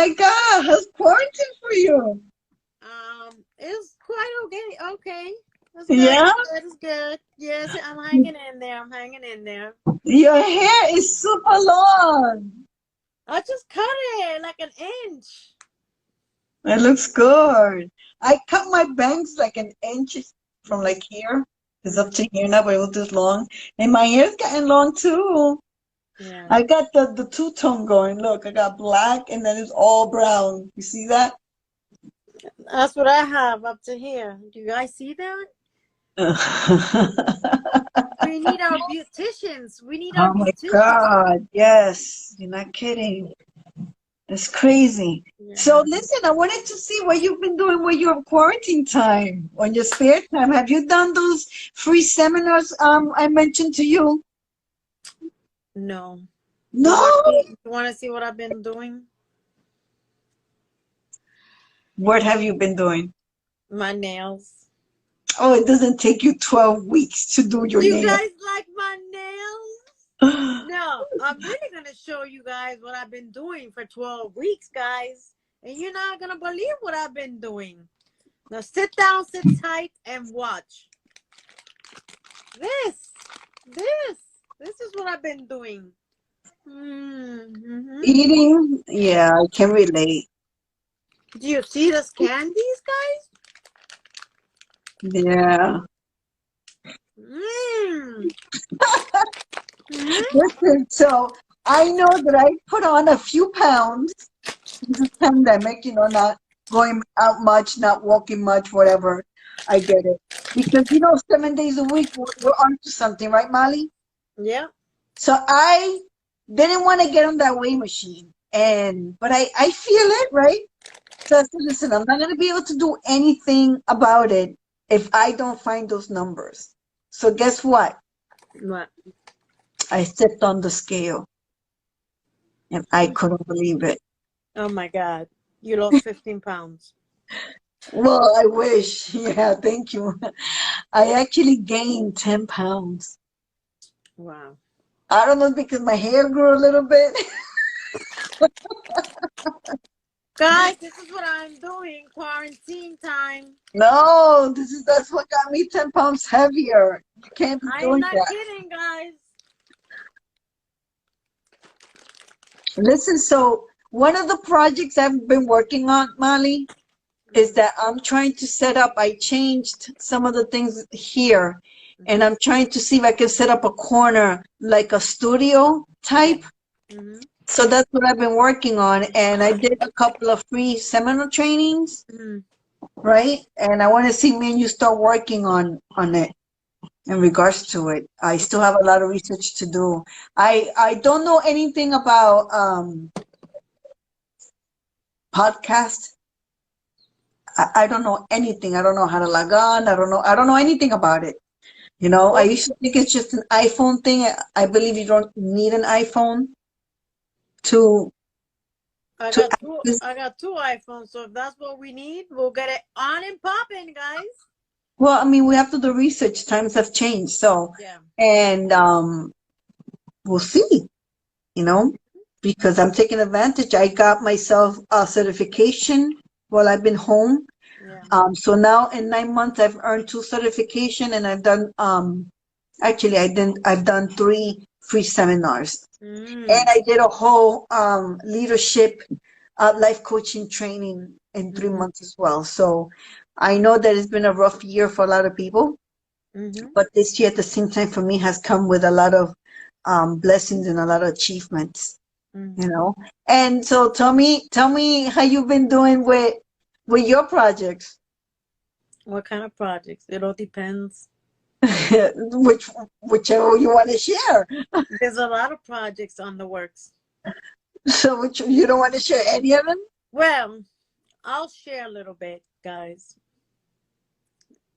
my God, how's quarantine for you? It's quite okay. Okay, that's good. Yeah, It's good. Yes, I'm hanging in there. I'm hanging in there. your hair is super long. I just cut it like an inch. It looks good. I cut my bangs like an inch from like here. It's up to here now, but it was this long. And my hair's getting long too. Yeah, I got the two-tone going. Look, I got black and then it's all brown. You see that? that's what I have up to here. Do you guys see that? We need our beauticians. We need our Oh my beauticians. God. Yes. You're not kidding. It's crazy. So Yeah. listen, I wanted to see what you've been doing with your quarantine time, on your spare time. Have you done those free seminars I mentioned to you? No. No. You want to see what I've been doing? What have you been doing? My nails. Oh, it doesn't take you 12 weeks to do your You nails. guys like my nails? No, I'm really going to show you guys what I've been doing for 12 weeks, guys. And you're not going to believe what I've been doing. Now sit down, sit tight, and watch. This, this, this is what I've been doing. Mm-hmm. Eating? Yeah, I can relate. Do you see those candies, guys? Yeah. Mm. Mm-hmm. Listen, so I know that I put on a few pounds in this pandemic, not going out much, not walking much, whatever. I get it. Because, 7 days a week, we're on to something, right, Molly? Yeah. So I didn't want to get on that weight machine. But I feel it, right? So I said, listen, I'm not going to be able to do anything about it if I don't find those numbers. So guess what? What? I stepped on the scale and I couldn't believe it. Oh my God. You lost 15 pounds. Well, I wish. Yeah, thank you. I actually gained 10 pounds. Wow. I don't know because my hair grew a little bit. Guys, this is what I'm doing. Quarantine time. No, that's what got me 10 pounds heavier. You can't be I am doing not that. kidding, guys. Listen, so one of the projects I've been working on, Molly, is that I'm trying to set up, I changed some of the things here, and I'm trying to see if I can set up a corner like a studio Yeah. type. Mm-hmm. So that's what I've been working on, and I did a couple of free seminar trainings, Mm-hmm. right? And I want to see me and you start working on it in regards to it. I still have a lot of research to do. I don't know anything about podcast. I don't know anything. I don't know how to log on. I don't know anything about it. I Well, used to think it's just an iPhone thing. I believe you don't need an iPhone to I to got two. access. I got two iPhones. So if that's what we need, we'll get it on and popping, guys. Well, I mean, we have to do research. Times have changed, so Yeah. and we'll see. You know, because I'm taking advantage. I got myself a certification while I've been home. Yeah. So now in 9 months, I've earned two certification, and I've done actually I've done three free seminars, and Mm. I did a whole leadership life coaching training in 3 months as well. So I know that it's been a rough year for a lot of people, Mm-hmm. but this year at the same time for me has come with a lot of blessings and a lot of achievements. you Mm-hmm. know. And so tell me how you've been doing with your projects. What kind of projects? It all depends. Whichever you want to share. There's a lot of projects on the works. So which you don't want to share any of them? Well, I'll share a little bit, guys.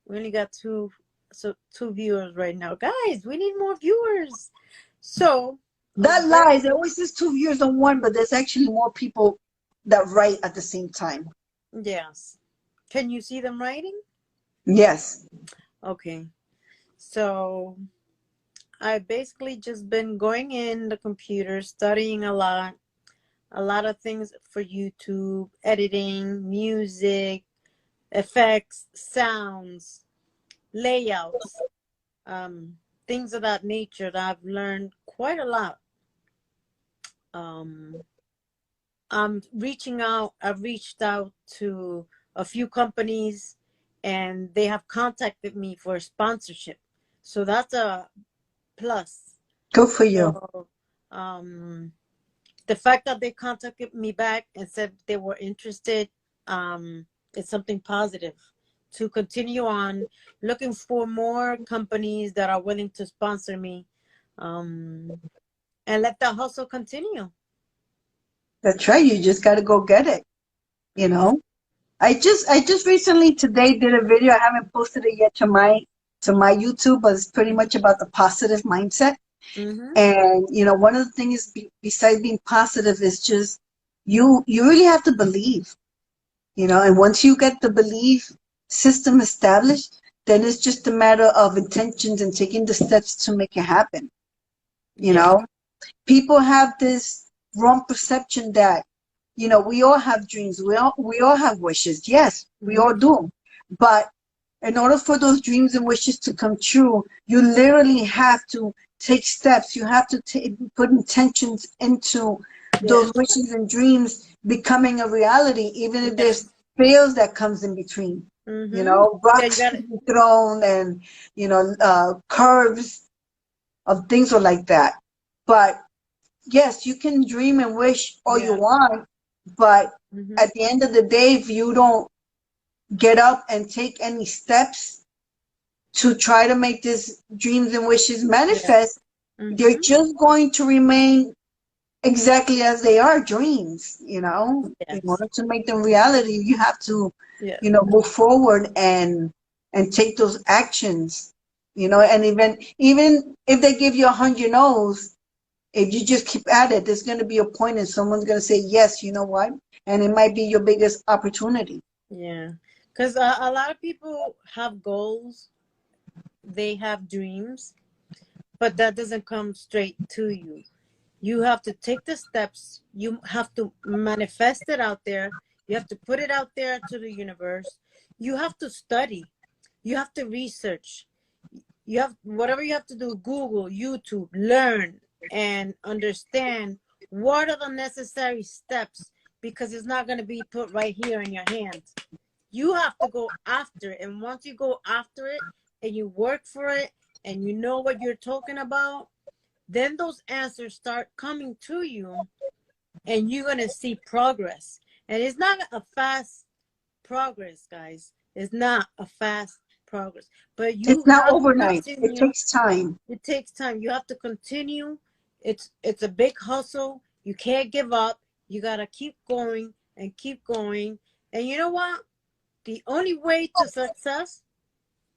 We only got two viewers right now. Guys, we need more viewers. So, That lies. It always says 2 years on one, but there's actually more people that write at the same time. yes. Can you see them writing? Yes. Okay. So, I've basically just been going in the computer, studying a lot, a lot of things for YouTube, editing, music, effects, sounds, layouts, things of that nature that I've learned quite a lot. Um, I've reached out to a few companies and they have contacted me for sponsorship. So that's a plus. Good for you. So the fact that they contacted me back and said they were interested, is something positive to continue on looking for more companies that are willing to sponsor me, and let the hustle continue. That's right. You just got to go get it. You know, I just recently today did a video. I haven't posted it yet to my YouTube, but it's pretty much about the positive mindset. Mm-hmm. And one of the things besides being positive is just you really have to believe. And once you get the belief system established, then it's just a matter of intentions and taking the steps to make it happen. You Yeah. know, people have this wrong perception that we all have dreams, we all have wishes. Yes, we all Mm-hmm. do. But in order for those dreams and wishes to come true, you literally have to take steps. You have to put intentions into those Yes. wishes and dreams becoming a reality, even if there's Yes. fails that comes in between. Mm-hmm. Yeah, you Rocks got to it. be thrown, and curves of things are like that. But yes, you can dream and wish all you Yeah. want, but Mm-hmm. at the end of the day, if you don't get up and take any steps to try to make these dreams and wishes Yeah. manifest, they're Mm-hmm. just going to remain exactly as they are, dreams. In Yes. order to make them reality, you have to, Yeah. move forward and take those actions. And even if they give you 100 no's, if you just keep at it, there's going to be a point and someone's going to say, yes, you know what? And it might be your biggest opportunity. Yeah. Because a lot of people have goals, they have dreams, but that doesn't come straight to you. You have to take the steps. You have to manifest it out there. You have to put it out there to the universe. You have to study. You have to research. You have whatever you have to do, Google, YouTube, learn and understand what are the necessary steps, because it's not going to be put right here in your hands. You have to go after it. And once you go after it and you work for it and you know what you're talking about, then those answers start coming to you and you're going to see progress. And it's not a fast progress, guys. It's not a fast progress. But you It's not have to overnight. It continue. takes time. It takes time. You have to continue. It's a big hustle. You can't give up. You got to keep going and keep going. And you know what? The only way to success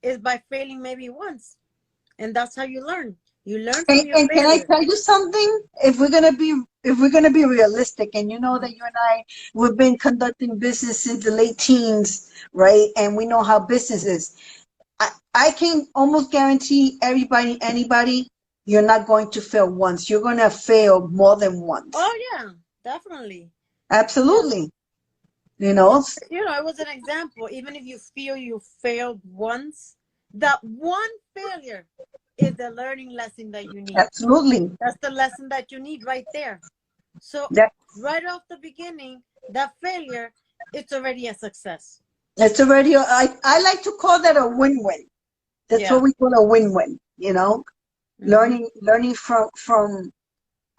is by failing maybe once. And that's how you learn. You learn And, from your and can I failure. tell you something? If we're gonna be realistic, and you know that you and I, we've been conducting business since the late teens, right? And we know how business is. I can almost guarantee anybody, you're not going to fail once. You're gonna fail more than once. Oh yeah, definitely. Yeah. Absolutely. You Yeah. know, It was an example. Even if you feel you failed once, that one failure is the learning lesson that you need. absolutely. That's the lesson that you need right there. So That right off the beginning, that failure, it's already a success. it's already. I like to call that a win-win. That's what Yeah. we call a win-win. Mm-hmm. Learning from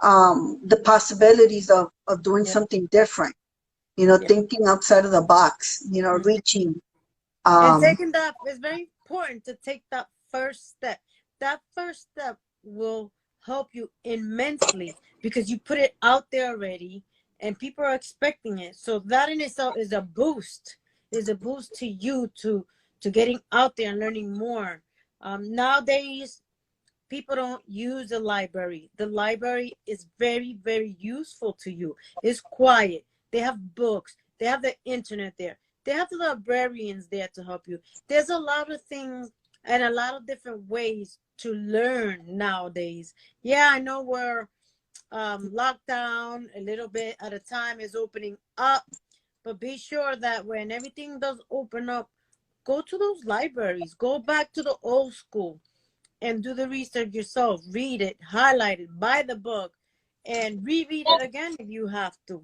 the possibilities of doing Yeah. something different. Yeah. Thinking outside of the box. Mhm. Reaching. And Um, taking that, it's very important to take that first step. That first step will help you immensely because you put it out there already and people are expecting it. So that in itself is a boost to you to getting out there and learning more. Nowadays, people don't use the library. The library is very, very useful to you. It's quiet. They have books. They have the internet there. They have the librarians there to help you. There's a lot of things and a lot of different ways to learn nowadays. Yeah, I know lockdown a little bit at a time is opening up, but be sure that when everything does open up, go to those libraries, go back to the old school and do the research yourself. Read it, highlight it, buy the book, and reread it again if you have to.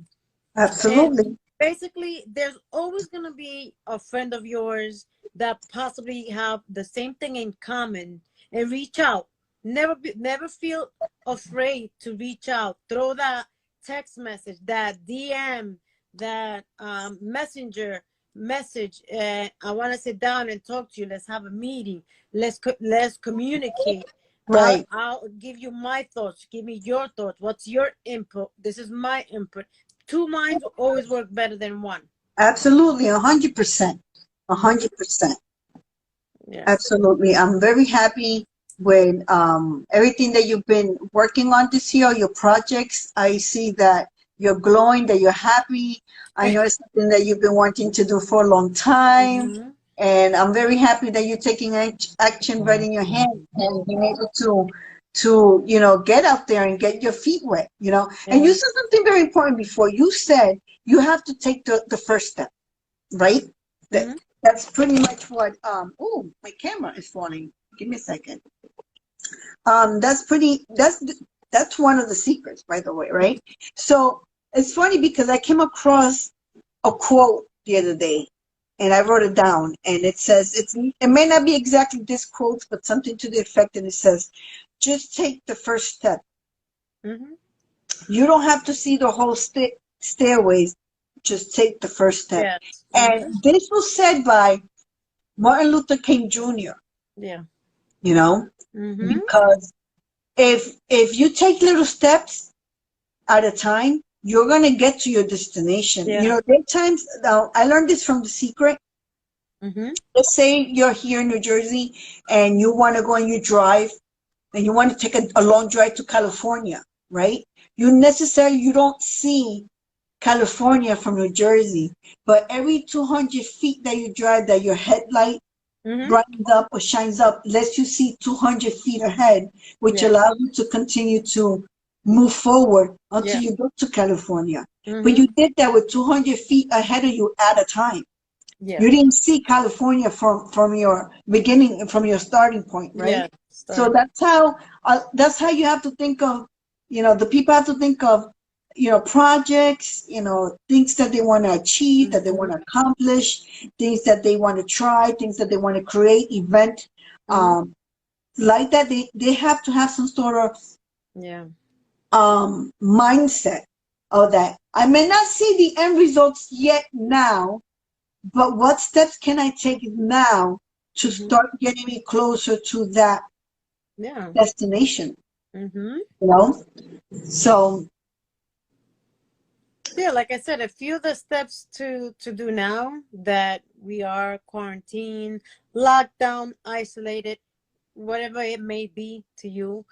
And Absolutely. basically, there's always going to be a friend of yours that possibly have the same thing in common, and reach out. Never feel afraid to reach out. Throw that text message, that DM, that messenger message. I want to sit down and talk to you. Let's have a meeting. Let's communicate. Right. I'll give you my thoughts. Give me your thoughts. What's your input? This is my input. Two minds always work better than one. Absolutely. 100%. Mm-hmm. 100%. Yes. Absolutely. I'm very happy with everything that you've been working on this year, your projects. I see that you're glowing, that you're happy. I know it's something that you've been wanting to do for a long time. Mm-hmm. And I'm very happy that you're taking action right in your hand and being able to, get out there and get your feet wet. And you Yeah. said something very important before. You said you have to take the first step, right? That Mm-hmm. that's pretty much what oh, my camera is falling. Give me a second. That's pretty that's one of the secrets, by the way, right? So it's funny because I came across a quote the other day and I wrote it down, and it says it may not be exactly this quote, but something to the effect, and it says, just take the first step. Mm-hmm. You don't have to see the whole stairways, just take the first step. Yes. Mm-hmm. And this was said by Martin Luther King Jr., Yeah. you know, Mm-hmm. because if you take little steps at a time, you're gonna get to your destination. Yeah. There are times now I learned this from The Secret. Mm-hmm. Let's say you're here in New Jersey and you want to go and you drive and you want to take a long drive to California, right? You don't see California from New Jersey, but every 200 feet that you drive, that your headlight Mm-hmm. brightens up or shines up, lets you see 200 feet ahead, which Yeah. allows you to continue to move forward until Yeah. you get to California. But Mm-hmm. you did that with 200 feet ahead of you at a time. Yeah. You didn't see California from your beginning, from your starting point, right? Yeah. So Starting. that's how you have to think of, the people have to think of, projects, things that they want to achieve, that they Mm-hmm. want to accomplish, things that they want to try, things that they want to create, event, Mm-hmm. like that. They have to have some sort of Yeah. mindset of that. I may not see the end results yet now, but what steps can I take now to Mm-hmm. start getting me closer to that Yeah. destination? Mm-hmm. You know? So, Yeah, like I said, a few of the steps to do now that we are quarantined, locked down, isolated, whatever it may be to you.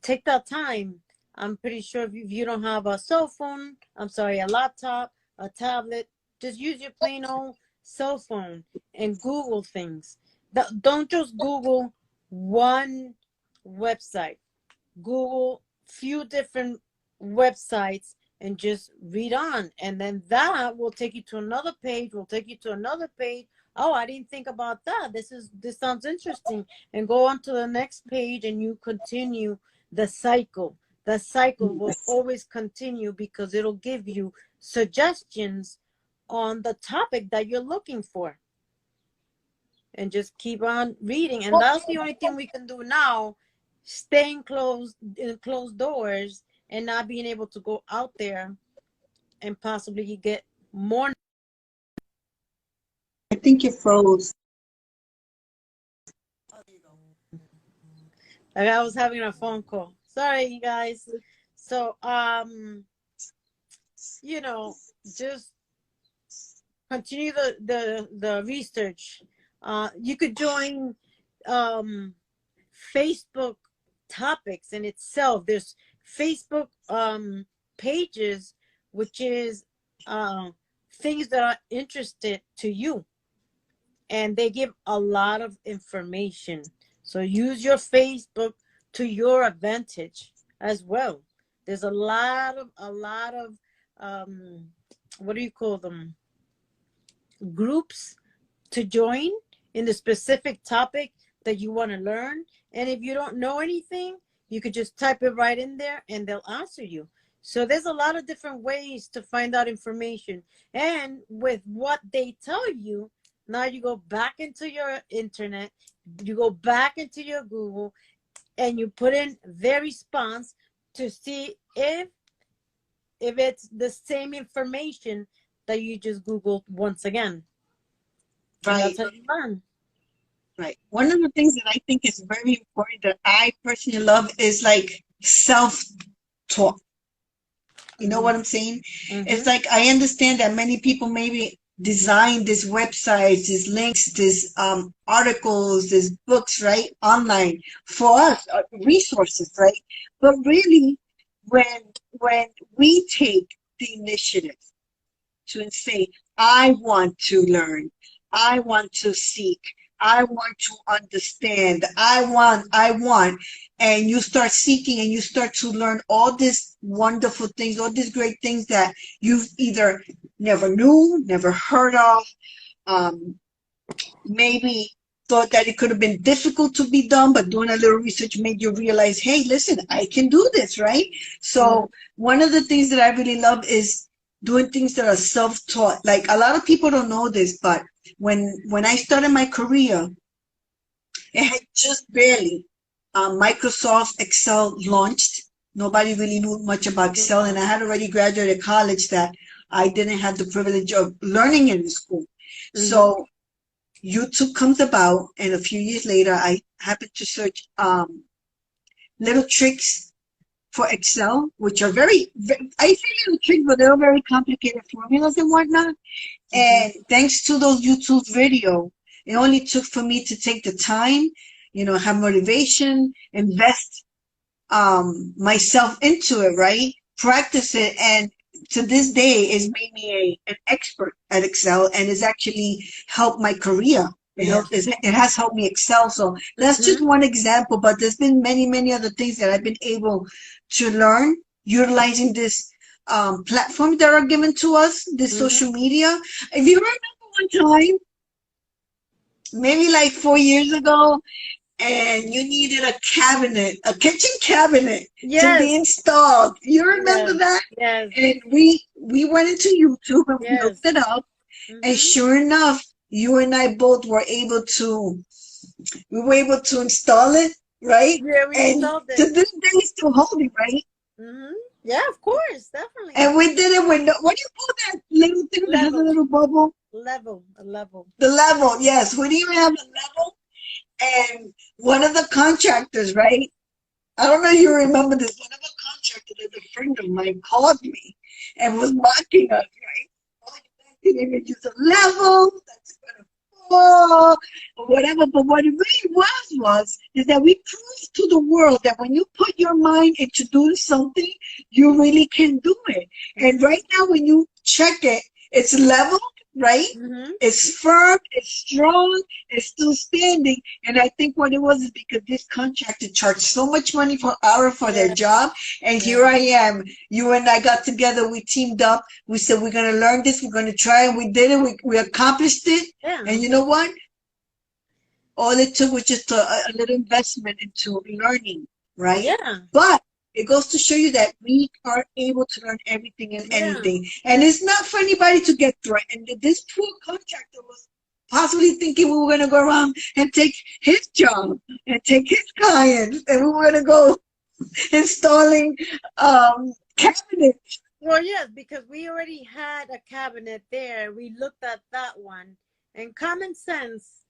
Take that time. I'm pretty sure if you don't have a cell phone, I'm sorry, a laptop, a tablet, just use your plain old cell phone and Google things. Don't just Google one website. Google few different websites and just read on, and then that will take you to another page, will take you to another page. Oh, I didn't think about that. This sounds interesting, and go on to the next page, and you continue the cycle. The cycle will always continue because it'll give you suggestions on the topic that you're looking for, and just keep on reading. And that's the only thing we can do now, staying closed in closed doors and not being able to go out there and possibly get more. I think you froze. Like, I was having a phone call, sorry you guys. So you know just continue the research. You could join um Facebook topics in itself. There's Facebook pages, which is things that are interested to you, and they give a lot of information. So use your Facebook to your advantage. as well. There's a lot of what do you call them? Groups to join in the specific topic that you want to learn. And if you don't know anything, you could just type it right in there and they'll answer you. So there's a lot of different ways to find out information. And with what they tell you, now you go back into your internet, you go back into your Google, and you put in their response to see if it's the same information that you just Googled once again. And Right. that's how you learn. Right. One of the things that I think is very important that I personally love is like self-talk. You know what I'm saying? It's like I understand that many people maybe design these websites, these links, these articles, these books, right, online for us, resources, right? But really, when we take the initiative to say, I want to learn, I want to seek, I want to understand, I want, and you start seeking and you start to learn all these wonderful things, all these great things that you've either never knew, never heard of, maybe thought that it could have been difficult to be done, but doing a little research made you realize, hey, listen, I can do this, right? So one of the things that I really love is doing things that are self-taught. Like a lot of people don't know this, but when I started my career, it had just barely Microsoft Excel launched. Nobody really knew much about Excel, and I had already graduated college that I didn't have the privilege of learning in the school. So YouTube comes about, and a few years later, I happened to search little tricks for Excel, which are very, I say little tricks, but they're very complicated formulas and whatnot. And thanks to those YouTube videos, it only took for me to take the time, you know, have motivation, invest myself into it, right? Practice it, and to this day, it's made me an expert at Excel, and it's actually helped my career. It has helped me excel. So that's just one example, but there's been many, many other things that I've been able to learn utilizing this platforms that are given to us, this social media. If you remember one time, maybe like 4 years ago, and you needed a cabinet, a kitchen cabinet to be installed. You remember that? Yes. And we went into YouTube and we looked it up, and sure enough, you and I both were able to install it, right? Yeah, we and installed it. to this day, still holding, right? Yeah, of course, definitely. And we did it with what do you call that little thing that has a little bubble? A level. The level, yes. We didn't even have a level. And one of the contractors, right? I don't know if you remember this. One of the contractors, a friend of mine, called me and was mocking us, right? Oh, you guys didn't use a level. That's gonna fall or whatever. But what it really was is that we proved to the world that when you put your mind into doing something, you really can do it. And right now, when you check it, it's level, right? It's firm, it's strong, it's still standing. And I think what it was is because this contractor charged so much money per hour for their job. And here I am. You and I got together, we teamed up. We said, we're going to learn this, we're going to try, and we did it. We accomplished it. And you know what? All it took was just a little investment into learning, right? But it goes to show you that we are able to learn everything and anything. And it's not for anybody to get threatened. This poor contractor was possibly thinking we were going to go around and take his job and take his clients, and we were going to go installing cabinets. Well, yes, because we already had a cabinet there. We looked at that one. And common sense,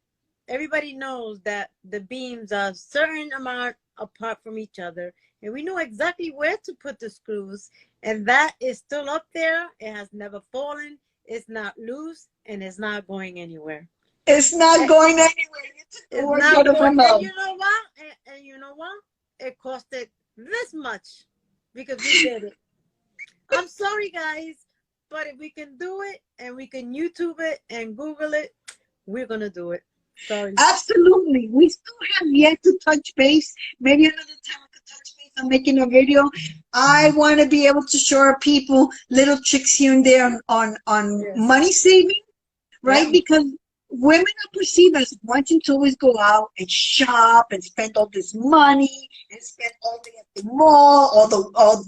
everybody knows that the beams are a certain amount apart from each other. And we know exactly where to put the screws. And that is still up there. It has never fallen. It's not loose. And it's not going anywhere. It's not going anywhere. It's not going. And you know what? And you know what? It costed this much because we did it. I'm sorry, guys. But if we can do it and we can YouTube it and Google it, we're going to do it. Sorry. Absolutely. We still have yet to touch base. Maybe another time we could touch base I'm making a video. I want to be able to show people little tricks here and there on Yes. money saving, right? Yeah. Because women are perceived as wanting to always go out and shop and spend all this money and spend all day at the mall or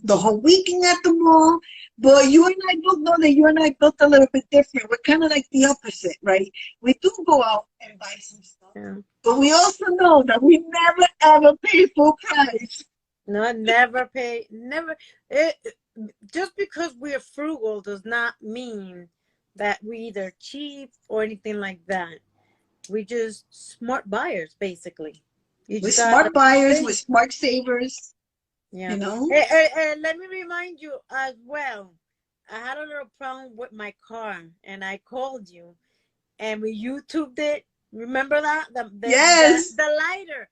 the whole weekend at the mall. But you and I both know that you and I built a little bit different. We're kind of like the opposite, right? We do go out and buy some stuff, Yeah. but we also know that we never ever pay full price. No, never pay. Never. It, just because we're frugal does not mean that we either cheap or anything like that. We just smart buyers, basically. You We're just gotta smart buyers, we're think. smart savers, Yeah. you know? Let me remind you as well. I had a little problem with my car, and I called you, and we YouTubed it. Remember that Yes. the lighter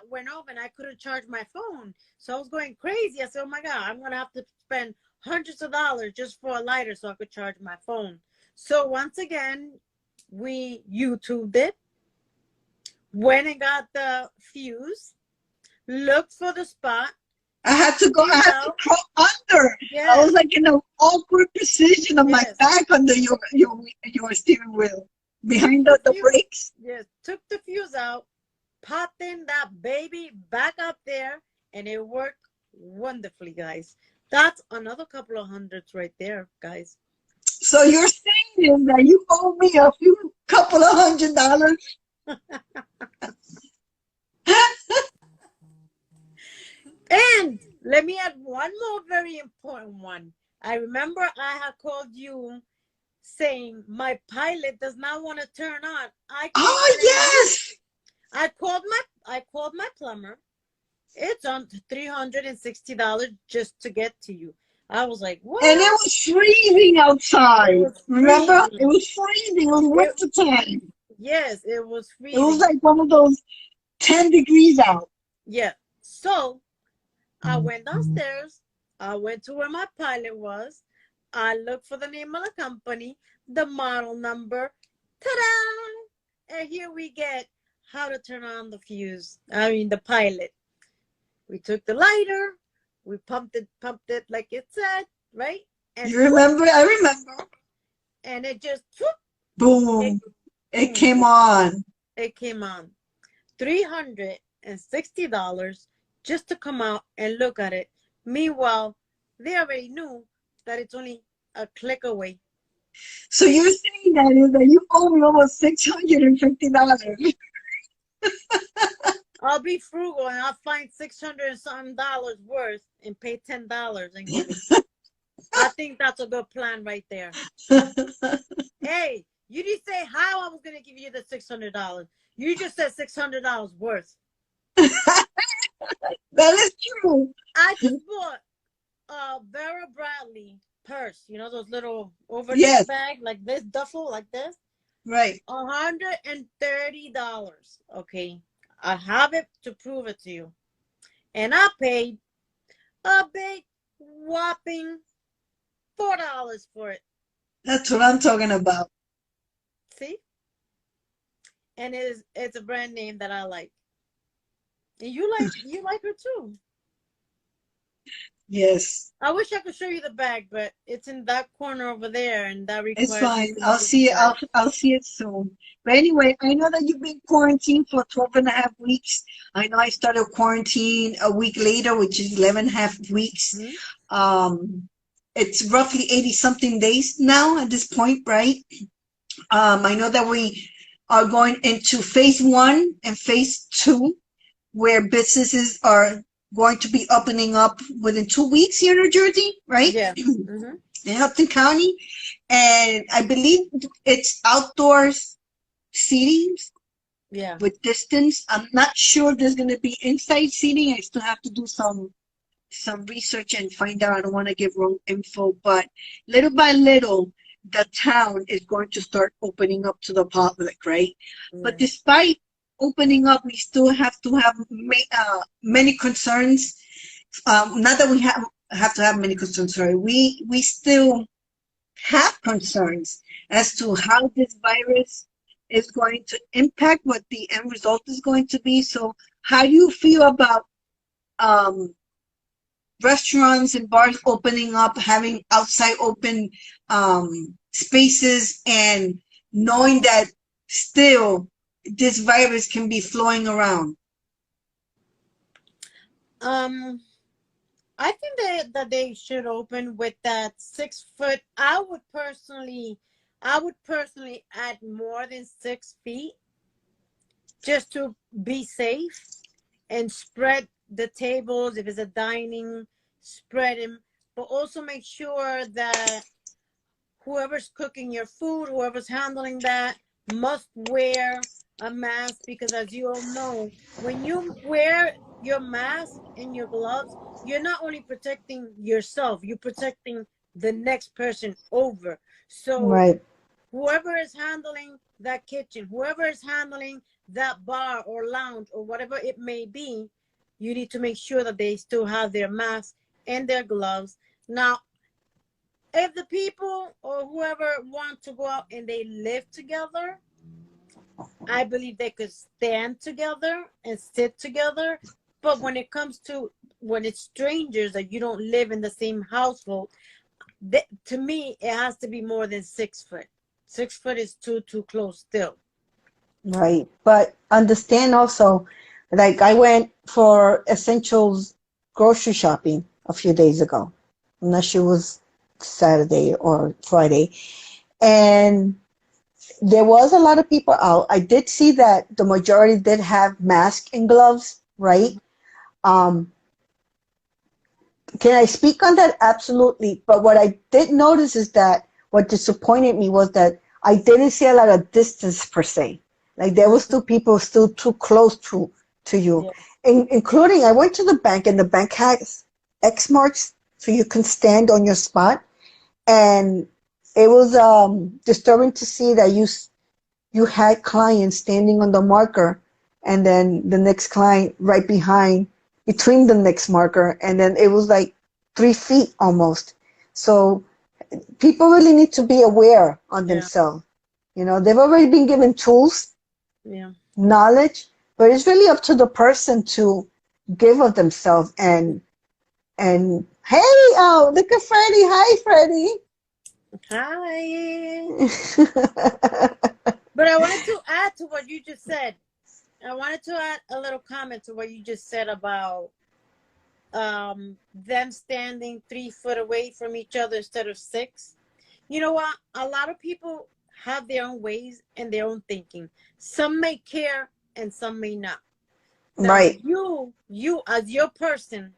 went off, and I couldn't charge my phone. So I was going crazy. I said, "Oh my God, I'm gonna have to spend hundreds of dollars just for a lighter so I could charge my phone." So once again, we YouTubed it, went and got the fuse, looked for the spot, I had to go, I figured had to out. crawl under. I was Yes, like in an awkward position on my yes. back under your steering wheel, Took behind the the fuse. brakes. Yes, took the fuse out, popped in that baby back up there, and it worked wonderfully, guys. That's another couple of hundreds right there, guys. So you're saying that you owe me a few couple of $100? And let me add one more very important one. I remember I had called you saying my pilot does not want to turn on. I can't Oh get any heat. yes. I called my plumber. It's on $360 just to get to you. I was like, And what? it was freezing It outside. was Remember? It freezing. was freezing. It was It, winter time. yes, it was It was freezing. like one of those 10 degrees out. Yeah. So I went downstairs. I went to where my pilot was. I looked for the name of the company, the model number. Ta-da! And here we get how to turn on the fuse. I mean, the pilot. We took the lighter. We pumped it like it said, right? And You remember? I remember. and it just it, Boom. It boom, came on. it came on. $360 just to come out and look at it. Meanwhile, they already knew that it's only a click away. So you're saying that you owe me almost $650. I'll be frugal and I'll find 600 and something dollars worth and pay $10 and give it to you. I think that's a good plan right there. Hey, you didn't say how I was gonna give you the $600. You just said $600 worth. That is true. I just bought a Vera Bradley purse. You know those little over neck Yes, bag like this duffel like this. right. $130. Okay, I have it to prove it to you, and I paid a big whopping $4 for it. That's what I'm talking about. See, and it's a brand name that I like, and you like her too. Yes, I wish I could show you the bag, but it's in that corner over there, and that it's requires me fine. to I'll move the see it. bag. I'll see it soon. But anyway, I know that you've been quarantined for 12 and a half weeks. I know I started quarantine a week later, which is 11 and a half weeks. Hmm. It's roughly 80 something days now at this point, right? I know that we are going into phase 1 and phase 2, where businesses are going to be opening up within 2 weeks here in New Jersey, right? Yeah. Hmm. In Hudson County. And I believe it's outdoors seatings Yeah. with distance. I'm not sure there's going to be inside seating. I still have to do some research and find out. I don't want to give wrong info, but little by little, the town is going to start opening up to the public, right? But Yeah. despite opening up, we still have to have many concerns. Not that we have to have many concerns. Sorry, we still have concerns as to how this virus is going to impact what the end result is going to be. So, how do you feel about restaurants and bars opening up, having outside open spaces, and knowing that still this virus can be flowing around? Um, I think that they should open with that 6 foot. I would personally add more than 6 feet just to be safe, and spread the tables. If it's a dining, spread them, but also make sure that whoever's cooking your food, whoever's handling that, must wear a mask, because as you all know, when you wear your mask and your gloves, you're not only protecting yourself, you're protecting the next person over. So Right. whoever is handling that kitchen, whoever is handling that bar or lounge or whatever it may be, you need to make sure that they still have their mask and their gloves. Now, if the people or whoever want to go out and they live together, I believe they could stand together and sit together. But when it comes to when it's strangers that you don't live in the same household, to me, it has to be more than 6 foot. 6 foot is too close still. Right. But understand also, like I went for essentials grocery shopping a few days ago. I'm not sure it was Saturday or Friday. And there was a lot of people out. I did see that the majority did have masks and gloves, right? Um, can I speak on that? Absolutely. But what I did notice is that what disappointed me was that I didn't see a lot of distance per se. Like there was still people still too close to you. Yeah. Including I went to the bank and the bank has X marks so you can stand on your spot. And it was disturbing to see that you had clients standing on the marker and then the next client right behind between the next marker, and then it was like 3 feet almost. So people really need to be aware on Yeah. themselves. You know, they've already been given tools, Yeah. knowledge, but it's really up to the person to give of themselves. And hey, oh, look at Freddie. Hi, Freddie. Hi. But I wanted to add to what you just said. I wanted to add a little comment to what you just said about them standing 3 foot away from each other instead of six. You know what? A lot of people have their own ways and their own thinking. Some may care and some may not. Now, Right, you as your person,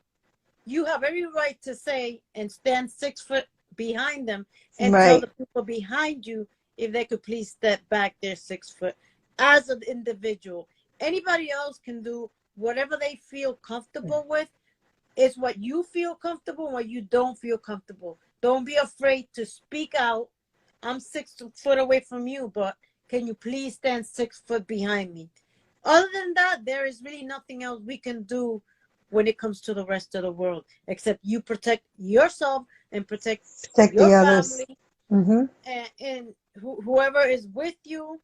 you have every right to say and stand 6 foot behind them and tell right, the people behind you if they could please step back their 6 foot as an individual. Anybody else can do whatever they feel comfortable with. It's what you feel comfortable and what you don't feel comfortable. Don't be afraid to speak out. I'm 6 foot away from you, but can you please stand 6 foot behind me? Other than that, there is really nothing else we can do when it comes to the rest of the world, except you protect yourself and protect protect your the others. family, Hmm. and whoever is with you,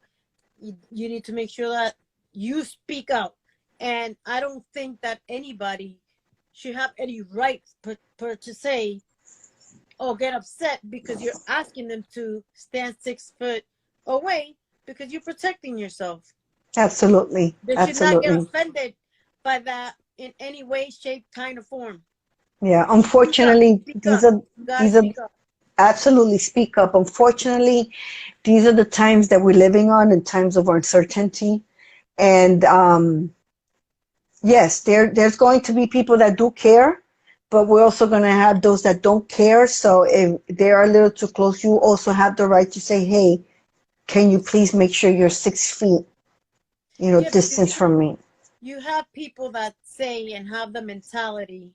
you need to make sure that you speak out. And I don't think that anybody should have any right to say or get upset because you're asking them to stand 6 foot away because you're protecting yourself. Absolutely, They should not get absolutely. offended by that in any way, shape, kind, or form. Yeah, Speak up. unfortunately, Speak up. You gotta these are speak up. absolutely speak up. Unfortunately, these are the times that we're living on, in times of uncertainty. And yes, there's going to be people that do care, but we're also going to have those that don't care. So if they're a little too close, you also have the right to say, "Hey, can you please make sure you're 6 feet, Yeah, because distance from me?" you have people that say and have the mentality,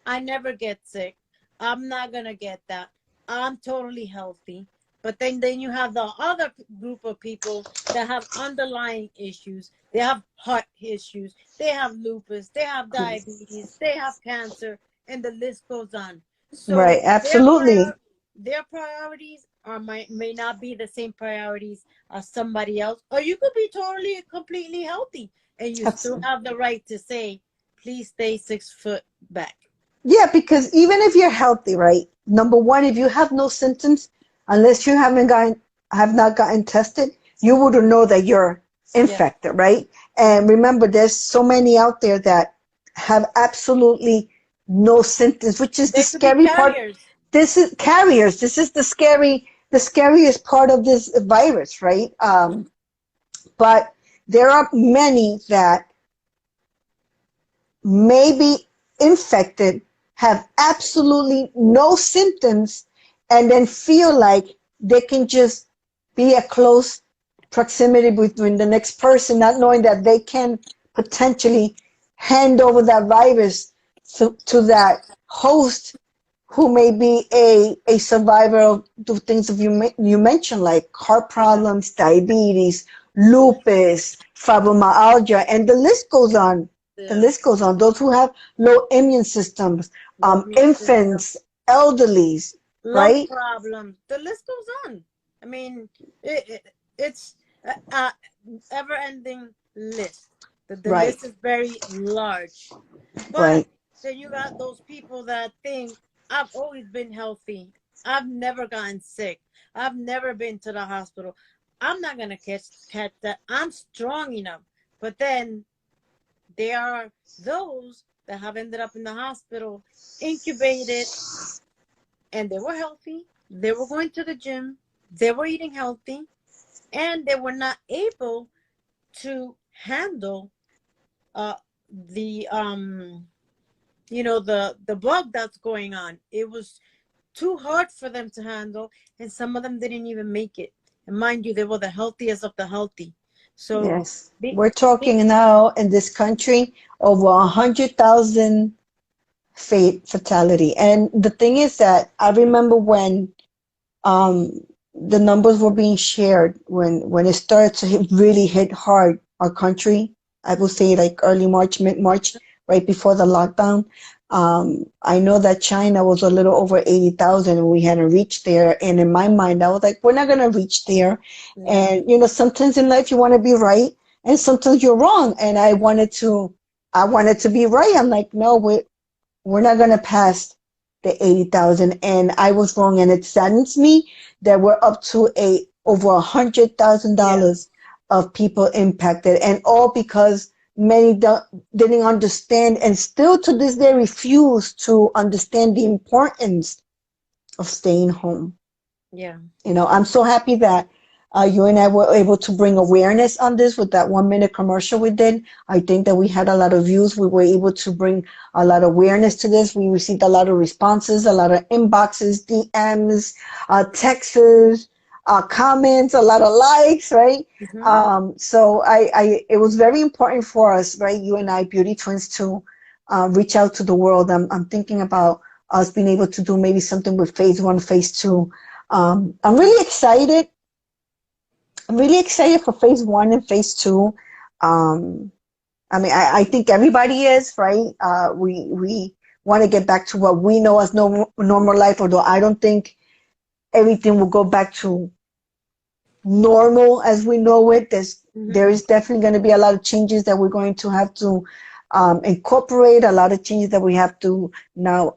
I never get sick. I'm not gonna get that. I'm totally healthy. But then you have the other group of people that have underlying issues. They have heart issues. They have lupus. They have diabetes. They have cancer, and the list goes on. Right, So absolutely. their priorities may not be the same priorities as somebody else. Or you could be totally completely healthy, and you still Absolutely. have the right to say, please stay 6 foot back. Yeah, because even if you're healthy, right? Number one, if you have no symptoms, unless you have not gotten tested, you wouldn't know that you're Yeah. infected, right? And remember, there's so many out there that have absolutely no symptoms, which is the They could be scary part. carriers. This is carriers. This is the scariest part of this virus, right? But there are many that may be infected, have absolutely no symptoms, and then feel like they can just be a close proximity between the next person, not knowing that they can potentially hand over that virus to that host who may be a survivor of the things that you mentioned, like heart Yeah. problems, diabetes, lupus, fibromyalgia, and the list goes on. The Yeah. list goes on. Those who have low immune systems, Low immune system. infants, elderlies, Lung right? problems. The list goes on. I mean, it's a ever-ending list. The Right, list is very large. But right. then you got those people that think, I've always been healthy. I've never gotten sick. I've never been to the hospital. I'm not gonna catch that. I'm strong enough. But then there are those that have ended up in the hospital, incubated, and they were healthy. They were going to the gym. They were eating healthy, and they were not able to handle uh, the the bug that's going on. It was too hard for them to handle, and some of them didn't even make it. And mind you, they were the healthiest of the healthy. So, Yes. be, We're be, talking now in this country over 100,000 fatality. And the thing is that I remember when um, the numbers were being shared when it started to really hit hard our country. I would say like early March, mid March, right before the lockdown. I know that China was a little over 80,000 and we hadn't reached there. And in my mind, I was like, we're not going to reach there. yeah, And, sometimes in life you want to be right and sometimes you're wrong. And I wanted to be right. I'm like, no, we're not going to pass the 80,000. And I was wrong. And it saddens me that we're up to over yeah, $100,000 of people impacted, and all because many didn't understand and still to this day refuse to understand the importance of staying home. yeah. I'm so happy that you and I were able to bring awareness on this with that 1 minute commercial we did. I think that we had a lot of views. We were able to bring a lot of awareness to this. We received a lot of responses, a lot of inboxes, DMs, texts, comments, a lot of likes, right? Hmm. So it was very important for us, right? You and I, beauty twins, to reach out to the world. I'm thinking about us being able to do maybe something with phase one, phase two. I'm really excited. I'm really excited for phase one and phase two. Um, I mean, I think everybody is, right? We want to get back to what we know as normal life, although I don't think everything will go back to normal as we know it. There Hmm. is definitely going to be a lot of changes that we're going to have to incorporate, a lot of changes that we have to now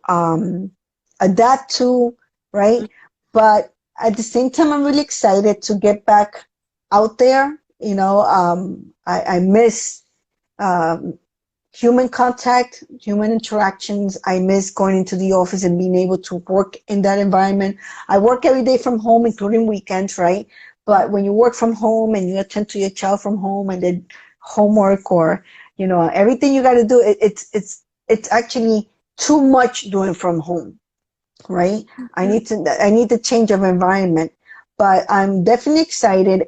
adapt to, right? But at the same time, I'm really excited to get back out there. I miss um, human contact, human interactions. I miss going into the office and being able to work in that environment. I work every day from home, including weekends, right? But when you work from home and you attend to your child from home and then homework or, everything you got to do, it's actually too much doing from home, right? Hmm. I need the change of environment. But I'm definitely excited,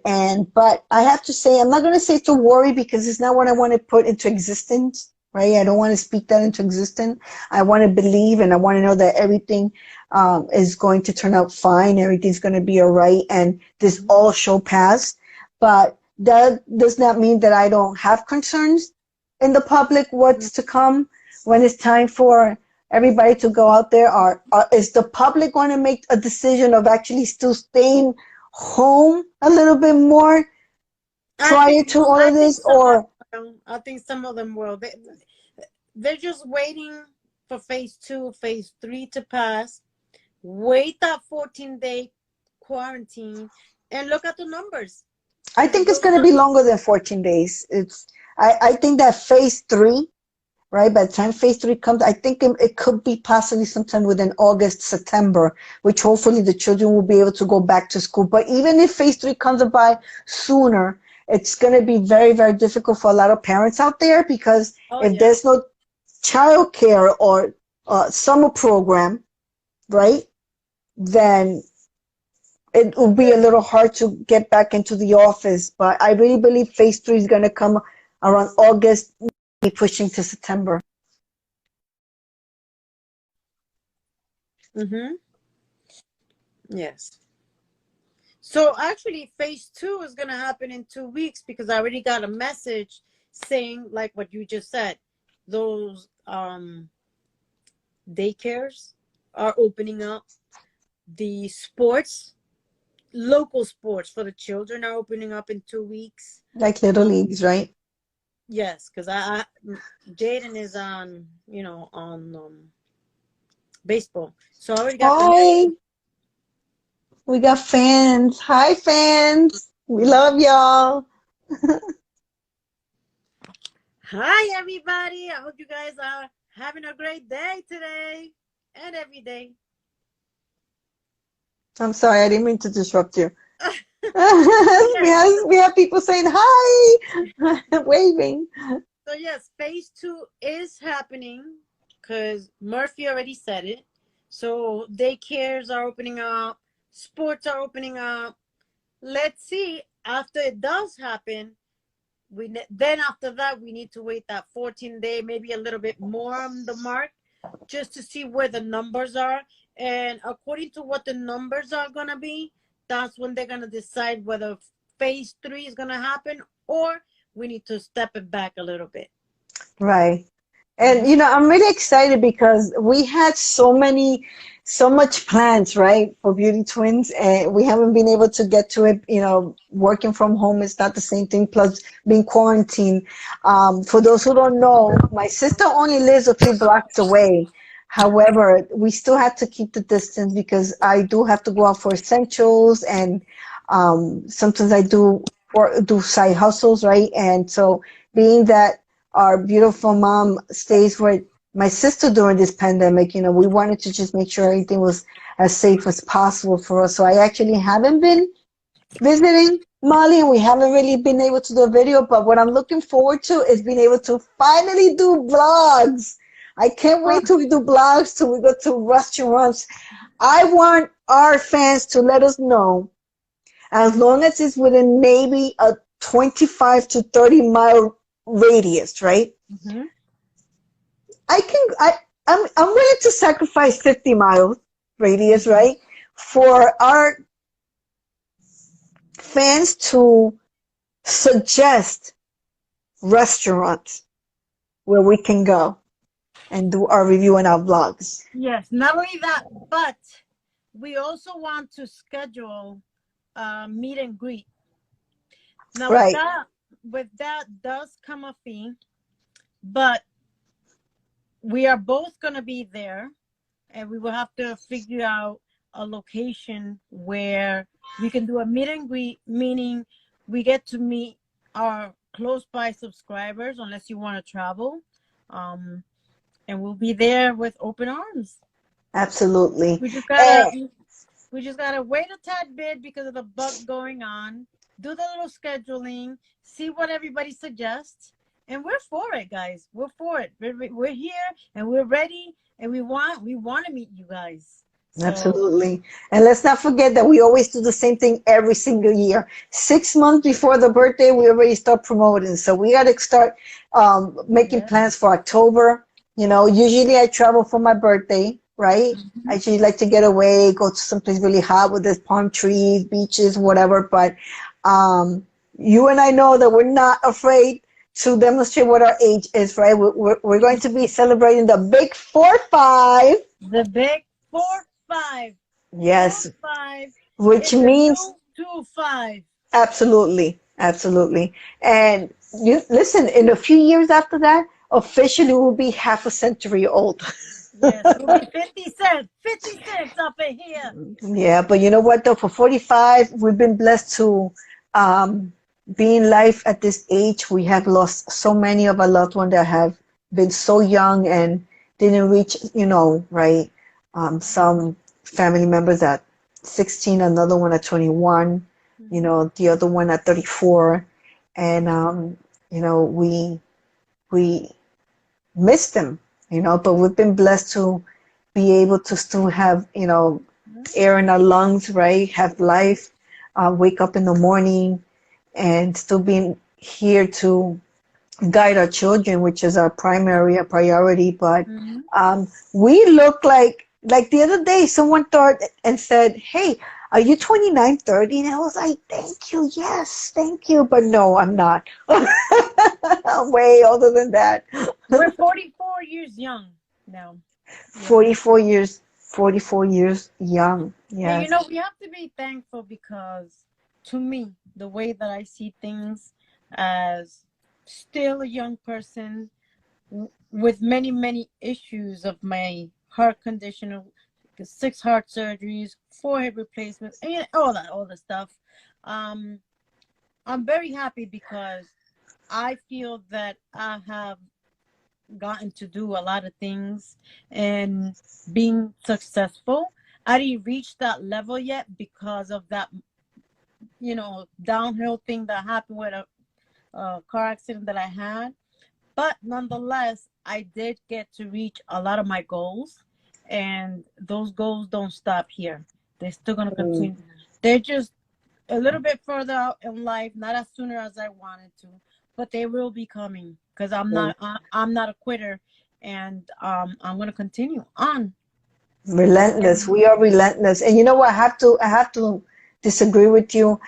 but I have to say I'm not going to say to worry because it's not what I want to put into existence, right? I don't want to speak that into existence. I want to believe and I want to know that everything is going to turn out fine. Everything's going to be all right, and this all shall pass. But that does not mean that I don't have concerns in the public what's to come when it's time for everybody to go out there, or is the public going to make a decision of actually still staying home a little bit more I prior think to all I of think this, some of or them will. I think some of them will. they're just waiting for phase 2, phase 3 to pass. Wait that 14-day quarantine and look at the numbers. I Because think it's those going to be numbers, longer than 14 days. I think that phase three, right? By the time phase three comes, I think it could be possibly sometime within August, September, which hopefully the children will be able to go back to school. But even if phase three comes by sooner, it's going to be very, very difficult for a lot of parents out there because oh if yeah. there's no childcare or summer program, right, then it will be a little hard to get back into the office. But I really believe phase three is going to come around August, maybe pushing to September. Mm-hmm. Yes. So actually, phase 2 is going to happen in 2 weeks because I already got a message saying, like what you just said, those daycares are opening up. The sports, local sports for the children are opening up in 2 weeks. Like little leagues, right? Yes, because Jaden is on, on baseball. So I already got the Hi, message. we got fans. Hi, fans. We love y'all. Hi, everybody. I hope you guys are having a great day today and every day. I'm sorry, I didn't mean to disrupt you. we Yes. have people saying hi, waving. So yes, phase 2 is happening because Murphy already said it. So daycares are opening up, sports are opening up. Let's see. After it does happen, then after that we need to wait that 14-day, maybe a little bit more on the mark, just to see where the numbers are. And according to what the numbers are gonna be, that's when they're gonna decide whether phase 3 is gonna happen or we need to step it back a little bit. Right. And Mm-hmm. I'm really excited because we had so much plans, right, for Beauty Twins, and we haven't been able to get to it. Working from home is not the same thing, plus being quarantined. For those who don't know, my sister only lives a few blocks away. However, we still have to keep the distance because I do have to go out for essentials, and sometimes I do side hustles, right? And so, being that our beautiful mom stays with my sister during this pandemic, we wanted to just make sure everything was as safe as possible for us. So I actually haven't been visiting Molly, and we haven't really been able to do a video, but what I'm looking forward to is being able to finally do vlogs. I can't wait till we do vlogs, till we go to restaurants. I want our fans to let us know, as long as it's within maybe a 25 to 30 mile radius, right? Mm-hmm. I'm willing to sacrifice 50 miles radius, Mm-hmm. right? For our fans to suggest restaurants where we can go and do our review and our vlogs. Yes, not only that, but we also want to schedule a meet and greet. Now Right. with that does come a fee, but we are both gonna be there, and we will have to figure out a location where we can do a meet and greet, meaning we get to meet our close by subscribers, unless you want to travel, um, and we'll be there with open arms. Absolutely. We just And gotta we just gotta wait a tad bit because of the bug going on. Do the little scheduling, see what everybody suggests, and we're for it, guys. We're for it. We're here and we're ready, and we want to meet you guys. So absolutely. And let's not forget that we always do the same thing every single year. 6 months before the birthday, we already start promoting. So we got to start making yeah. plans for October. Usually I travel for my birthday, right? I Mhm. usually like to get away, go to someplace really hot with there's palm trees, beaches, whatever. But you and I know that we're not afraid to demonstrate what our age is, right? We're going to be celebrating the big 4-5. The big 4-5, four Yes, five which is the means new 2-5. absolutely, absolutely. And you listen, in a few years after that, officially we'll be half a century old. Yes, we'll be 56, 56 up in here. Yeah, but you know what though? For 45, we've been blessed to um, be in life at this age. We have lost so many of our loved ones that have been so young and didn't reach, right? Some family members at 16, another one at 21, the other one at 34. And, we miss them, but we've been blessed to be able to still have, air in our lungs, right? Have life, wake up in the morning and still being here to guide our children, which is our primary priority. But Mm-hmm. we look like the other day, someone thought and said, "Hey, are you 29, 30?" And I was like, "Thank you, yes, thank you." But no, I'm not. I'm way older than that. We're 44 years young now. Yeah. 44 years young. And you Yes. know, we have to be thankful because to me, the way that I see things as still a young person with many, many issues of my heart condition, of the 6 heart surgeries, 4 hip replacements, and all the stuff. Um, I'm very happy because I feel that I have gotten to do a lot of things and being successful. I didn't reach that level yet because of that, downhill thing that happened with a car accident that I had. But nonetheless, I did get to reach a lot of my goals, and those goals don't stop here. They're still going to Mm. continue. They're just a little bit further out in life, not as sooner as I wanted to, but they will be coming because I'm not a quitter, and I'm gonna continue on. Relentless. We are relentless. And you know what? I have to disagree with you.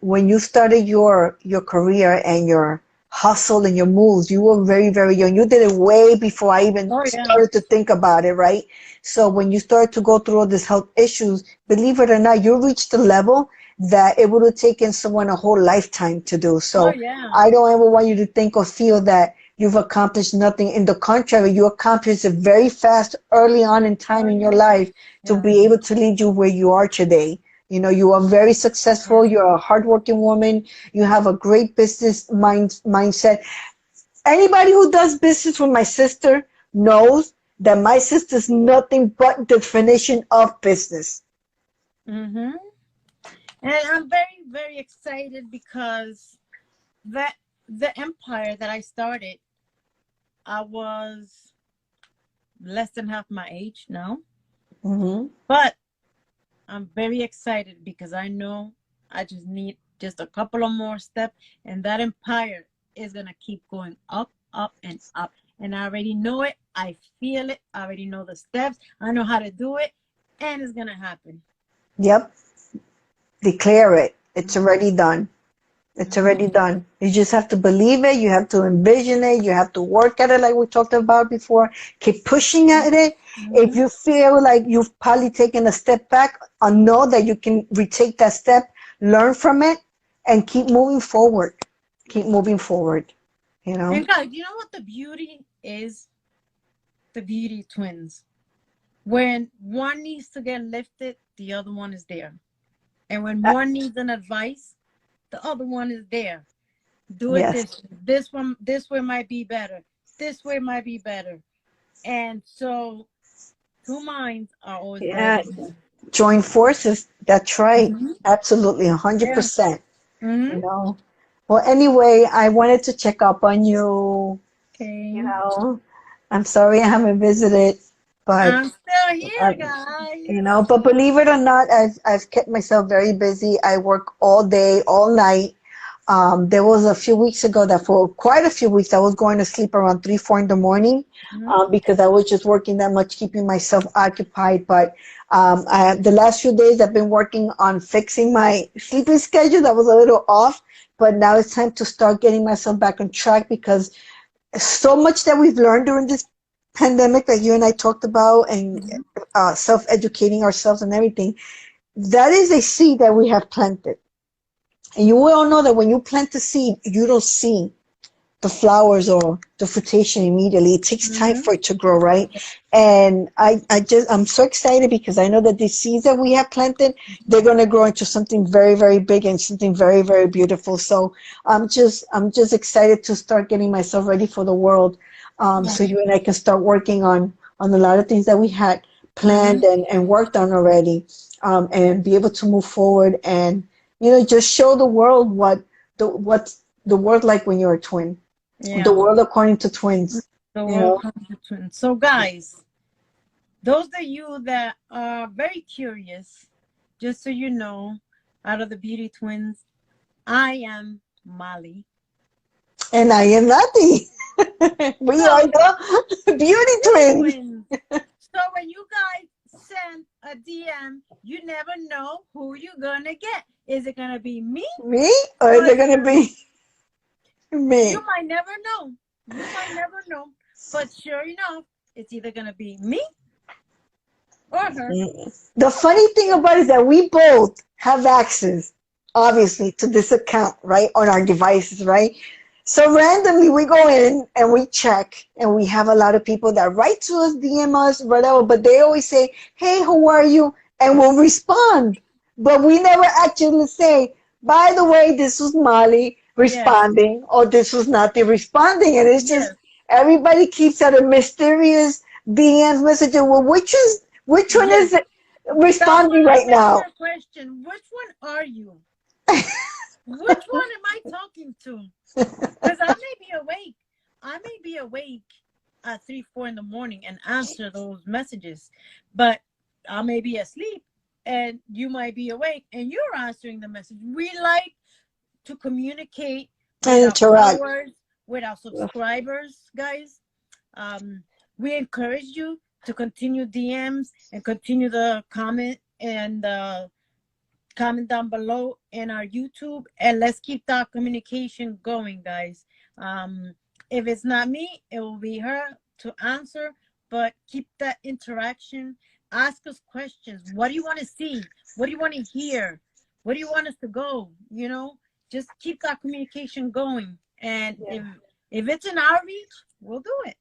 When you started your career and your hustle and your moves, you were very, very young. You did it way before I even Oh yeah. started to think about it, right? So when you started to go through all these health issues, believe it or not, you reached a level that it would have taken someone a whole lifetime to do. Oh So yeah. I don't ever want you to think or feel that you've accomplished nothing. In the contrary, you accomplished it very fast early on in time Oh in your yeah. life to Yeah. be able to lead you where you are today. You are very successful. Yeah. You're a hardworking woman. You have a great business mindset. Anybody who does business with my sister knows that my sister's nothing but definition of business. Mhm. And I'm very, very excited because that the empire that I started, I was less than half my age now, Hmm. but I'm very excited because I know I just need just a couple of more steps, and that empire is gonna keep going up, up, and up. And I already know it. I feel it. I already know the steps. I know how to do it, and it's gonna happen. Yep. Declare it. It's Mm-hmm. already done. It's Mm-hmm. already done. You just have to believe it. You have to envision it. You have to work at it like we talked about before. Keep pushing at it. If Mm-hmm. you feel like you've probably taken a step back, know that you can retake that step, learn from it, and keep moving forward. Keep moving forward, you know? And guys, you know what the beauty is? The beauty twins. When one needs to get lifted, the other one is there. And when Uh, one needs an advice, the other one is there. Do it yes. this way. This way might be better. This way might be better. And so two minds are always better Yeah. than one. Join forces. That's right. Mm-hmm. Absolutely. Yeah. 100%. Mm-hmm. You know? Well, anyway, I wanted to check up on you. You Okay. know, I'm sorry I haven't visited, but I'm still here, um, guys. but believe it or not, I've kept myself very busy. I work all day, all night. There was a few weeks ago that for quite a few weeks I was going to sleep around 3, 4 in the morning, Mm-hmm. because I was just working that much, keeping myself occupied. But the last few days I've been working on fixing my sleeping schedule that was a little off. But now it's time to start getting myself back on track because so much that we've learned during this pandemic that you and I talked about, and Mm-hmm. self-educating ourselves and everything, that is a seed that we have planted. And you will know that when you plant a seed, you don't see the flowers or the fruition immediately. It takes time Mm-hmm. for it to grow, right? And I'm so excited because I know that the seeds that we have planted, they're going to grow into something very, very big and something very, very beautiful. So I'm just excited to start getting myself ready for the world. Yeah. So you and I can start working on a lot of things that we had Mm-hmm. planned and worked on already, and be able to move forward and, just show the world what's the world like when you're a twin, the Yeah. world according to twins, The you world know. comes to twins. So, guys, those of you that are very curious, just so you know, out of the beauty twins, I am Molly. And I am Nati. We are So, the beauty beauty twins. twins. So when you guys send a DM, you never know who you're gonna get. Is it gonna be me Me? Or or is it is it gonna gonna be? be me? You might never know. You might never know. But sure enough, it's either gonna be me or her. The funny thing about it is that we both have access, obviously, to this account, right, on our devices, right? So randomly we go in and we check, and we have a lot of people that write to us, DM us, whatever, but they always say, "Hey, how are you?" And we'll respond. But we never actually say, "By the way, this was Molly Yes. responding," or "This was Nati responding." And it's just Yes. everybody keeps at a mysterious DM message. Well, which one Yes. is it That's when responding I right make now? her question, which one are you? Which one am I talking to? Because I may be awake. I may be awake at 3, 4 in the morning and answer those messages. But I may be asleep and you might be awake and you're answering the message. We like to communicate with And our interact. followers, with our subscribers, guys. Um, we encourage you to continue DMs and continue the comment down below in our YouTube, and let's keep that communication going, guys. If it's not me, it will be her to answer, but keep that interaction. Ask us questions. What do you want to see? What do you want to hear? Where do you want us to go? Just keep that communication going. And if it's in our reach, we'll do it.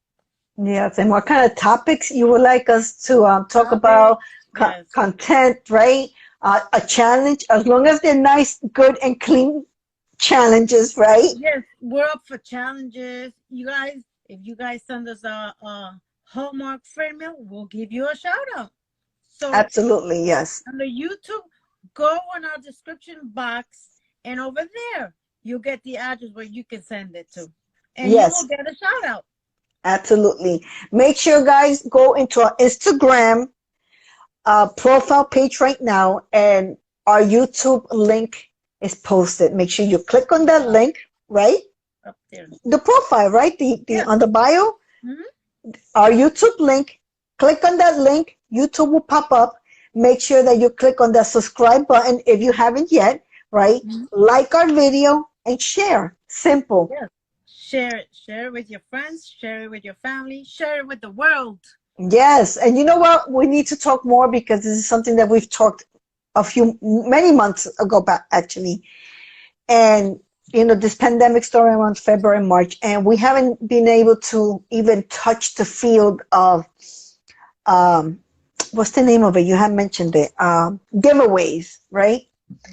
Yes, and what kind of topics you would like us to talk Topic, about? yes. Content, right? A challenge, as long as they're nice, good, and clean challenges, right? Yes, we're up for challenges. You guys, if you guys send us a Hallmark friend mail, we'll give you a shout out. So Absolutely, yes. on the YouTube, go on our description box, and over there, you'll get the address where you can send it to. And you will Yes, get a shout out. absolutely. Make sure, guys, go into our Instagram profile page right now, and our YouTube link is posted. Make sure you click on that link, right? Up there. The profile, right? The Yes. on the bio, Mm-hmm. our YouTube link. Click on that link. YouTube will pop up. Make sure that you click on the subscribe button if you haven't yet, right? Mm-hmm. Like our video and share. Simple. Yes. Share it. Share it with your friends. Share it with your family. Share it with the world. Yes. And you know what? We need to talk more because this is something that we've talked many months ago back, actually. And, this pandemic started around February, March, and we haven't been able to even touch the field of, um, what's the name of it? You have mentioned it. Giveaways, right?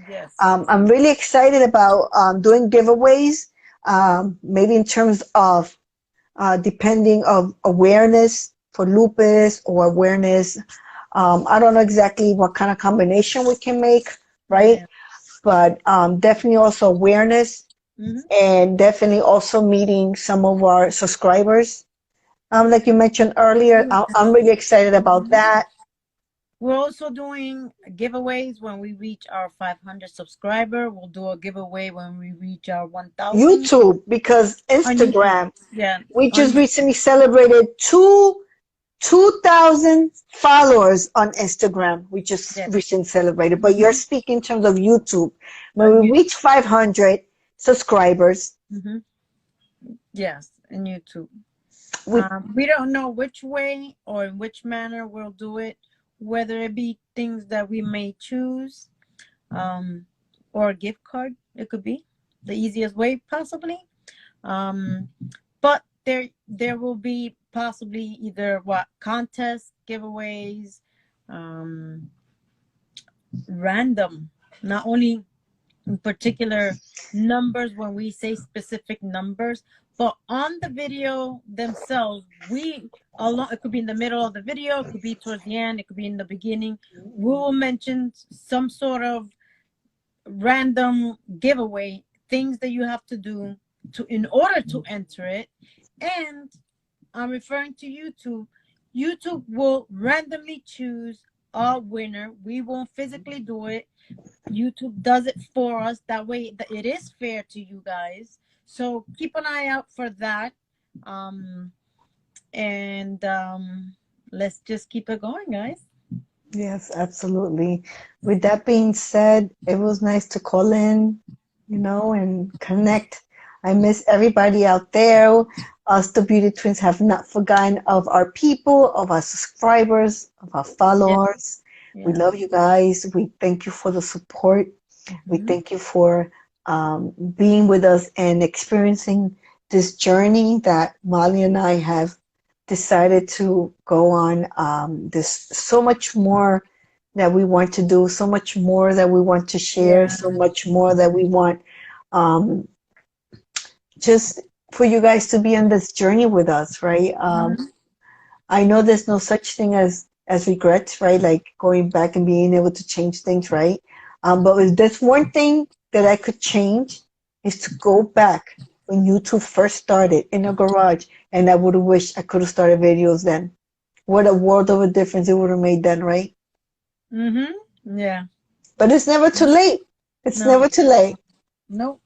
Yes. I'm really excited about doing giveaways, maybe in terms of depending of awareness for lupus or awareness. I don't know exactly what kind of combination we can make, right? Yeah. But definitely also awareness, Mm-hmm. and definitely also meeting some of our subscribers. Like you mentioned earlier, I'm really excited about that. We're also doing giveaways when we reach our 500 subscriber. We'll do a giveaway when we reach our 1,000 YouTube, because on YouTube. Instagram, Yeah, we on just YouTube. recently celebrated 2,000 followers on Instagram. We just Yeah. recently celebrated, but you're Mm-hmm. speaking in terms of YouTube. On When we YouTube. reach 500 subscribers, Mm-hmm. Yes, on YouTube. we We don't know which way or in which manner we'll do it, whether it be things that we may choose, um, or a gift card. It could be the easiest way, possibly. But there will be possibly either what contests, giveaways, um, random, not only in particular numbers when we say specific numbers, but on the video themselves, we along it could be in the middle of the video, it could be towards the end, it could be in the beginning. We will mention some sort of random giveaway things that you have to do to in order to enter it. And I'm referring to YouTube. YouTube will randomly choose a winner. We won't physically do it. YouTube does it for us. That way it is fair to you guys. So keep an eye out for that. Um, and let's just keep it going, guys. Yes, absolutely. With that being said, it was nice to call in, and connect. I miss everybody out there. Us, the Beauty Twins, have not forgotten of our people, of our subscribers, of our Yeah. followers. We Yeah. love you guys. We thank you for the support. We Mhm. thank you for being with us and experiencing this journey that Molly and I have decided to go on. There's so much more that we want to do, so much more that we want to share, Yeah. so much more that we want um, just for you guys to be on this journey with us, right? Mhm. I know there's no such thing as regrets, right? Like going back and being able to change things, right? But if there's one thing that I could change is to go back when YouTube first started in a garage, and I would have wished I could have started videos then. What a world of a difference it would have made then, right? Mhm. Yeah. But it's never too late. It's No. never too late. Nope.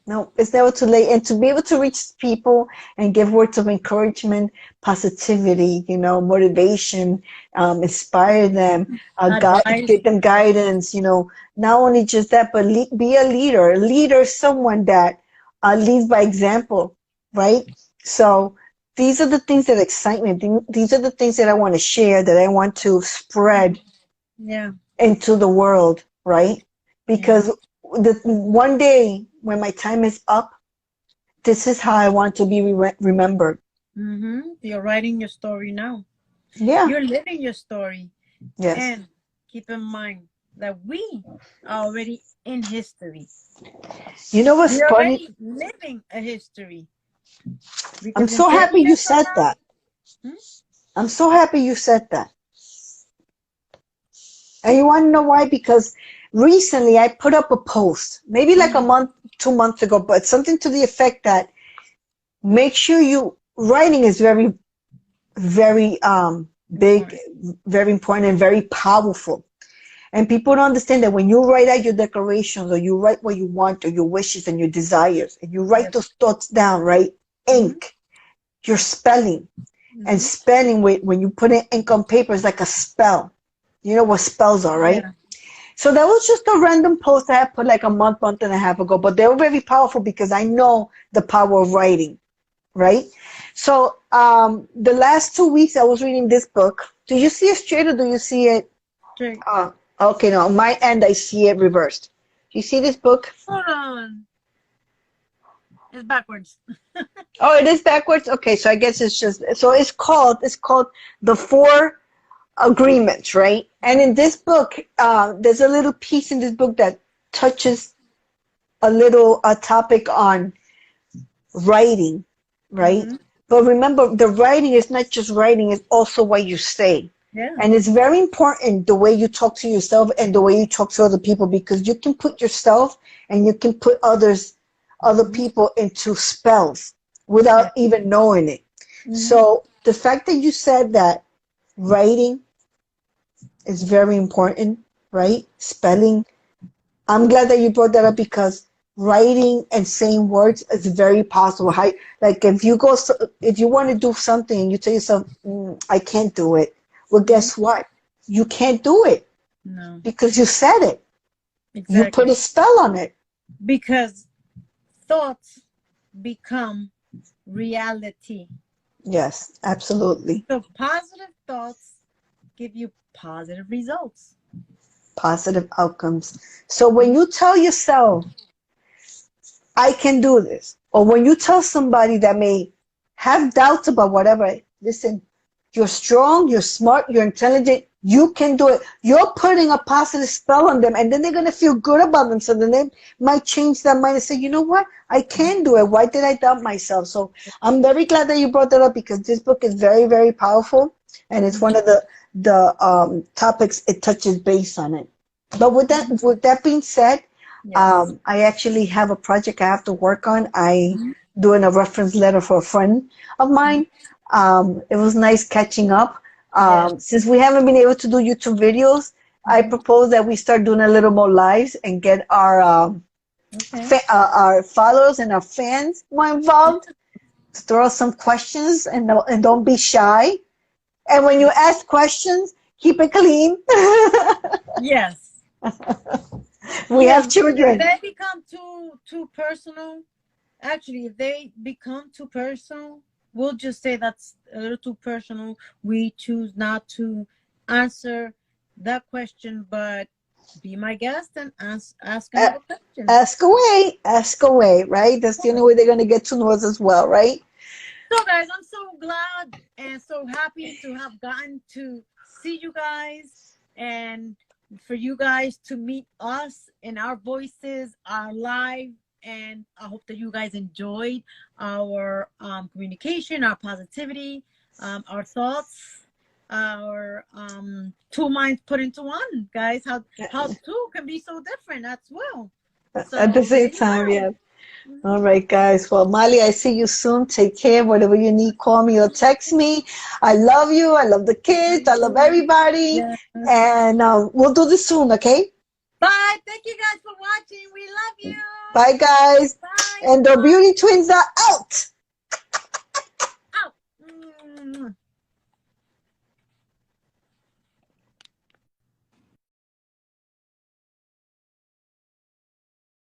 No, it's never too late. And to be able to reach people and give words of encouragement, positivity, motivation, inspire them, Advice. give them guidance, not only just that, but be a leader. A leader is someone that leads by example, right? So these are the things that excite me. These are the things that I want to share, that I want to spread Yeah. into the world, right? Yeah. Because one day when my time is up, this is how I want to be remembered. You're writing your story now. Yeah. You're living your story. Yes. And keep in mind that we are already in history. You know what's We're funny? already living a history. I'm Because in so 10 happy you years from said now, that. hmm? I'm so happy you said that. And you want to know why? Because recently I put up a post, maybe like a Mhm. month, 2 months ago, but something to the effect that make sure writing is very, very big, Important. very important, and very powerful. And people don't understand that when you write out your declarations, or you write what you want, or your wishes and your desires, and you write Yes. those thoughts down, right? hmm Ink, you're spelling. And hmm spelling, when you put in ink on paper, is like a spell. You know what spells are, right? Yeah. So that was just a random post I had put like a month and a half ago, but they were very powerful because I know the power of writing, right? So the last 2 weeks I was reading this book. Do you see it straight, or do you see it? Straight. Okay, no, on my end I see it reversed. Do you see this book? Hold on. It's backwards. Oh, it is backwards. Okay, so I guess it's just so it's called The Four Agreements, right? And in this book, there's a little piece in this book that touches a topic on writing, right? hmm But remember, the writing is not just writing; it's also what you say. Yeah. And it's very important the way you talk to yourself and the way you talk to other people, because you can put yourself and you can put other hmm people into spells Yeah. without even knowing it. hmm So the fact that you said that writing is very important, right? Spelling. I'm glad that you brought that up, because writing and saying words is very possible. Like if you want to do something and you tell yourself, I can't do it. Well, hmm guess what? You can't do it No. because you said it. You put Exactly. a spell on it. Because thoughts become reality. Yes, absolutely. So positive thoughts give you positive results. Positive outcomes. So when Mhm. you tell yourself, I can do this. Or when you tell somebody that may have doubts about whatever, listen, you're strong, you're smart, you're intelligent, you can do it. You're putting a positive spell on them, and then they're going to feel good about them. So then they might change their mind and say, you know what? I can do it. Why did I doubt myself? So I'm very glad that you brought that up, because this book is very, very powerful, and it's one of the topics it touches base on it. But with that being said, Yes. I actually have a project I have to work on. I doing a reference letter for a friend of mine. It was nice catching up. Yes. Since we haven't been able to do YouTube videos, I propose that we start doing a little more lives and get Okay. our followers and our fans more involved. Throw some questions, and don't be shy. And when you ask questions, keep it clean. Yes. We Yeah, have if children. they become too personal, actually, if they become too personal, we'll just say that's a little too personal. We choose not to answer that question, but be my guest and ask A- another question. Ask away, right? That's the only way they're going to get to know us as well, right? So, guys, I'm so glad and so happy to have gotten to see you guys and for you guys to meet us and our voices are live. And I hope that you guys enjoyed our communication, our positivity, our thoughts, our two minds put into one, guys. How two can be so different as well. At the So there same you time, go. yeah. All right, guys. Well, Molly, I see you soon. Take care. Whatever you need, call me or text me. I love you. I love the kids. I love everybody. Yes. And we'll do this soon, okay? Bye. Thank you guys for watching. We love you. Bye, guys. Bye. And the beauty twins are out.